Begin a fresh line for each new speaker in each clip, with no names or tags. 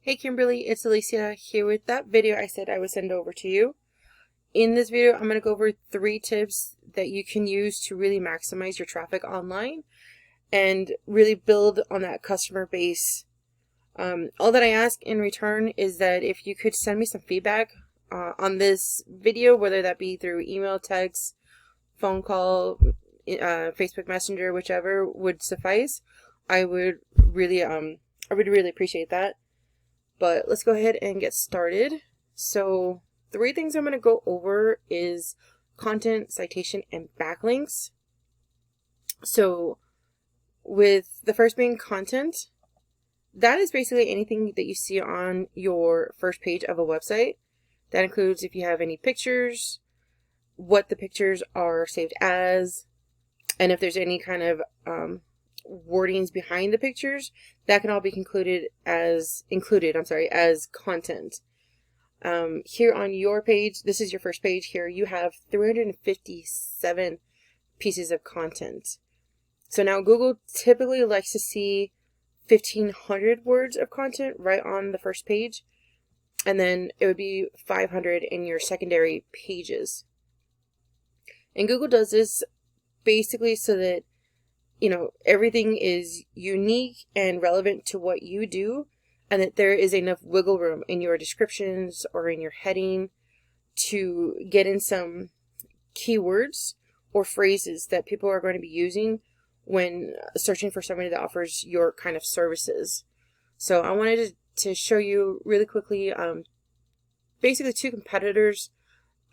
Hey Kimberly, it's Alicia here with that video I said I would send over to you. In this video, I'm going to go over 3 tips that you can use to really maximize your traffic online and really build on that customer base. All that I ask in return is that if you could send me some feedback on this video, whether that be through email, text, phone call, Facebook Messenger, whichever would suffice. I would really appreciate that. But let's go ahead and get started. So 3 things I'm going to go over is content, citation, and backlinks. So with the first being content, that is basically anything that you see on your first page of a website. That includes if you have any pictures, what the pictures are saved as, and if there's any kind of wordings behind the pictures, that can all be included as content. Here on your page, this is your first page here, you have 357 pieces of content. So now Google typically likes to see 1,500 words of content right on the first page, and then it would be 500 in your secondary pages. And Google does this basically so that everything is unique and relevant to what you do, and that there is enough wiggle room in your descriptions or in your heading to get in some keywords or phrases that people are going to be using when searching for somebody that offers your kind of services. So I wanted to show you really quickly basically 2 competitors.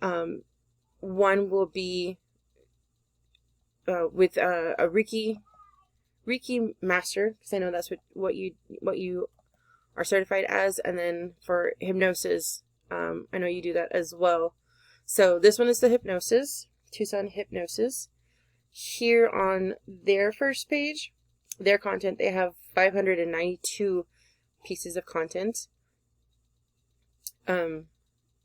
One will be with a Reiki master, because I know that's what you are certified as, and then for hypnosis, I know you do that as well. So this one is the hypnosis, Tucson Hypnosis. Here on their first page, their content, they have 592 pieces of content.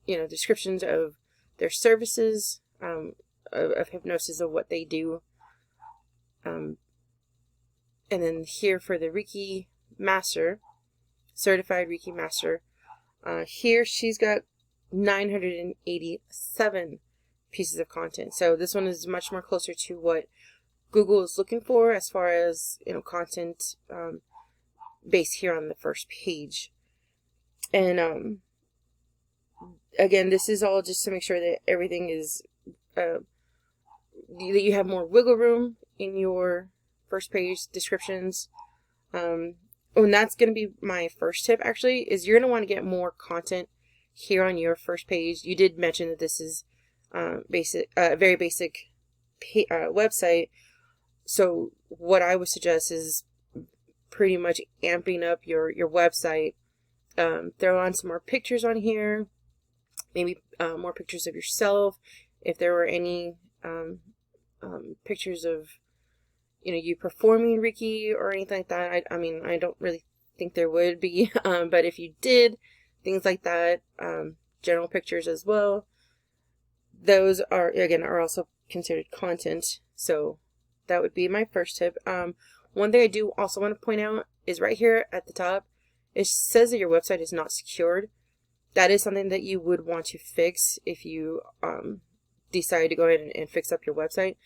Descriptions of their services, of hypnosis, of what they do. And then here for the Reiki Master, Certified Reiki Master, here she's got 987 pieces of content. So this one is much more closer to what Google is looking for as far as content based here on the first page. And again, this is all just to make sure that everything is that you have more wiggle room in your first page descriptions. And that's going to be my first tip, actually, is you're going to want to get more content here on your first page. You did mention that this is very basic website. So what I would suggest is pretty much amping up your website. Throw on some more pictures on here, maybe more pictures of yourself. If there were any pictures of you performing Reiki or anything like that, I don't really think there would be, but if you did, things like that, general pictures as well, those are also considered content. So that would be my first tip. One thing I do also want to point out is right here at the top, it says that your website is not secured. That is something that you would want to fix if you decide to go ahead and fix up your website.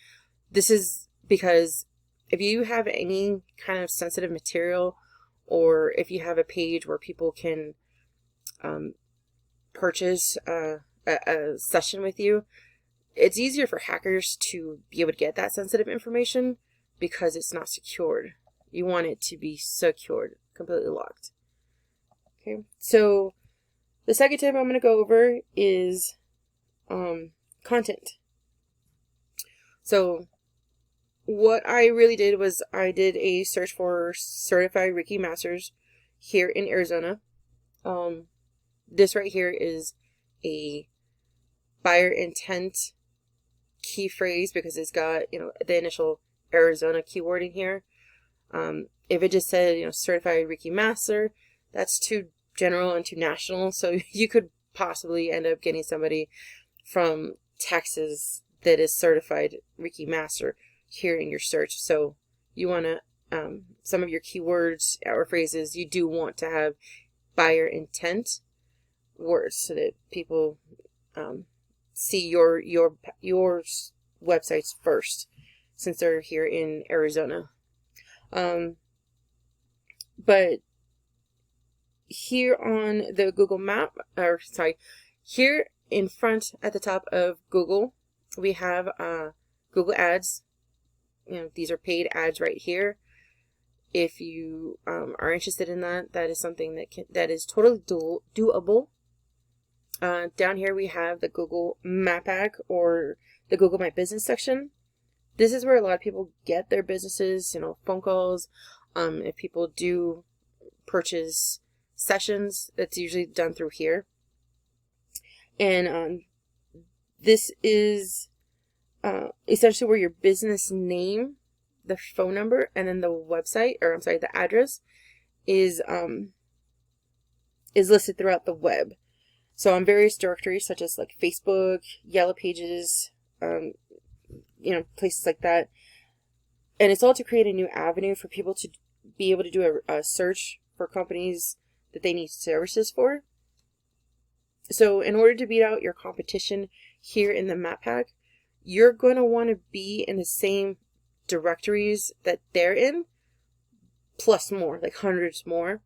This is because if you have any kind of sensitive material, or if you have a page where people can purchase a session with you, it's easier for hackers to be able to get that sensitive information because it's not secured. You want it to be secured, completely locked. Okay, so the second tip I'm going to go over is content. So what I really did was I did a search for Certified Reiki Masters here in Arizona. This right here is a buyer intent key phrase because it's got the initial Arizona keyword in here. If it just said Certified Reiki Master, that's too general and too national, so you could possibly end up getting somebody from Texas that is Certified Reiki Master here in your search. So you want to some of your keywords or phrases you do want to have buyer intent words so that people see your websites first, since they're here in Arizona. But here on the Google map, or sorry, here in front at the top of Google, we have Google Ads. These are paid ads right here. If you are interested in that, that is something that is totally doable. Down here we have the Google Map Pack, or the Google My Business section. This is where a lot of people get their businesses, phone calls. If people do purchase sessions, that's usually done through here. And this is essentially where your business name, the phone number, and then the website, or I'm sorry, the address is listed throughout the web. So on various directories such as like Facebook, Yellow Pages, places like that. And it's all to create a new avenue for people to be able to do a search for companies that they need services for. So in order to beat out your competition here in the Map Pack, you're going to want to be in the same directories that they're in, plus more, like hundreds more.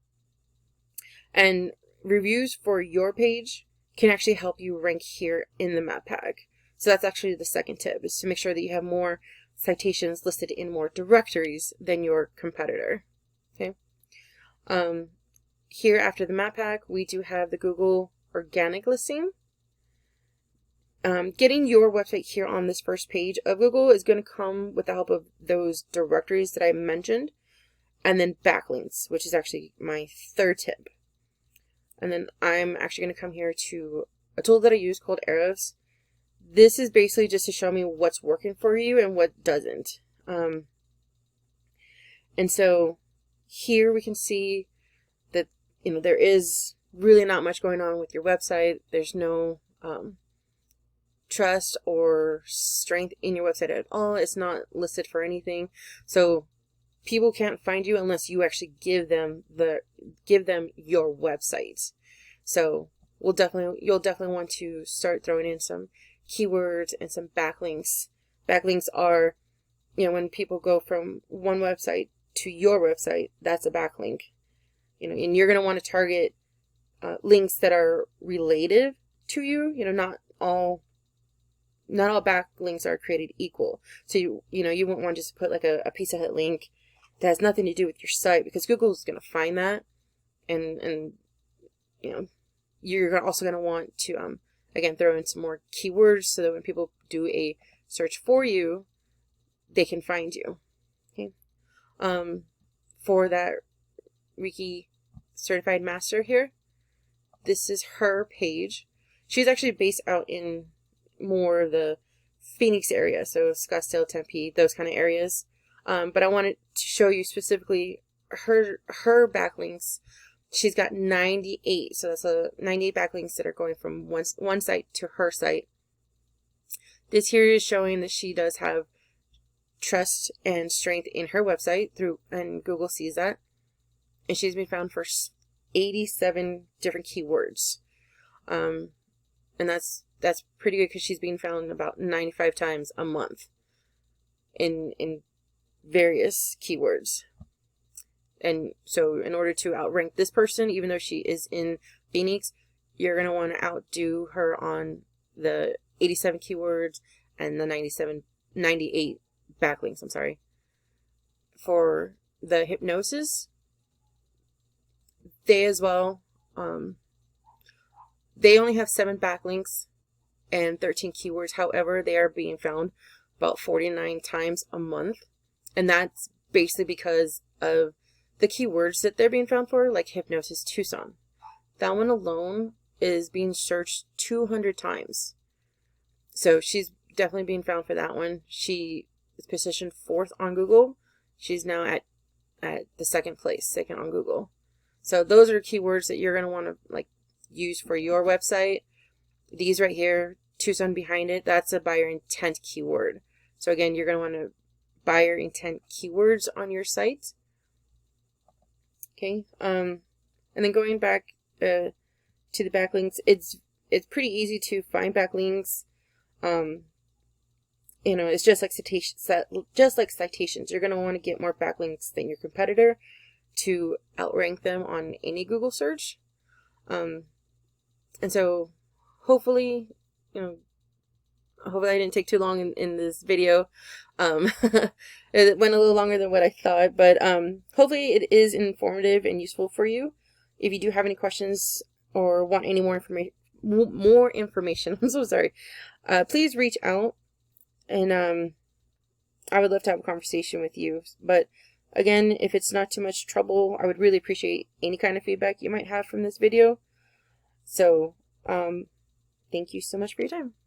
And reviews for your page can actually help you rank here in the Map Pack. So that's actually the second tip, is to make sure that you have more citations listed in more directories than your competitor. Okay. Here after the Map Pack, we do have the Google organic listing. Getting your website here on this first page of Google is going to come with the help of those directories that I mentioned, and then backlinks, which is actually my third tip. And then I'm actually going to come here to a tool that I use called Arrows. This is basically just to show me what's working for you and what doesn't. And so here we can see that, there is really not much going on with your website. There's no trust or strength in your website at all. It's not listed for anything. So people can't find you unless you actually give them your website. So you'll definitely want to start throwing in some keywords and some backlinks. Backlinks are, when people go from one website to your website, that's a backlink. And you're going to want to target links that are related to you. Not all backlinks are created equal. So you wouldn't want to just put like a Pizza Hut link that has nothing to do with your site, because Google's going to find that, and you're also going to want to again throw in some more keywords so that when people do a search for you, they can find you. Okay. For that Reiki Certified Master here, this is her page. She's actually based out in more of the Phoenix area, so Scottsdale, Tempe, those kind of areas. But I wanted to show you specifically her backlinks. She's got 98, so that's 98 backlinks that are going from one site to her site. This here is showing that she does have trust and strength in her website and Google sees that. And she's been found for 87 different keywords. And that's pretty good, because she's being found about 95 times a month in various keywords. And so in order to outrank this person, even though she is in Phoenix, you're going to want to outdo her on the 87 keywords and the 98 backlinks, I'm sorry. For the hypnosis, they as well, they only have 7 backlinks and 13 keywords. However, they are being found about 49 times a month. And that's basically because of the keywords that they're being found for, like Hypnosis Tucson. That one alone is being searched 200 times. So she's definitely being found for that one. She is positioned 4th on Google. She's now at the second on Google. So those are keywords that you're going to want to use for your website. These right here, Tucson behind it, that's a buyer intent keyword. So again, you're going to want to buyer intent keywords on your site. Okay. And then going back to the backlinks. It's pretty easy to find backlinks. You know, it's just like citations. You're going to want to get more backlinks than your competitor to outrank them on any Google search. And so hopefully, you know, hopefully I didn't take too long in this video. It went a little longer than what I thought, but hopefully it is informative and useful for you. If you do have any questions or want any more information, I'm so sorry, please reach out, and I would love to have a conversation with you. But again, if it's not too much trouble, I would really appreciate any kind of feedback you might have from this video. So thank you so much for your time.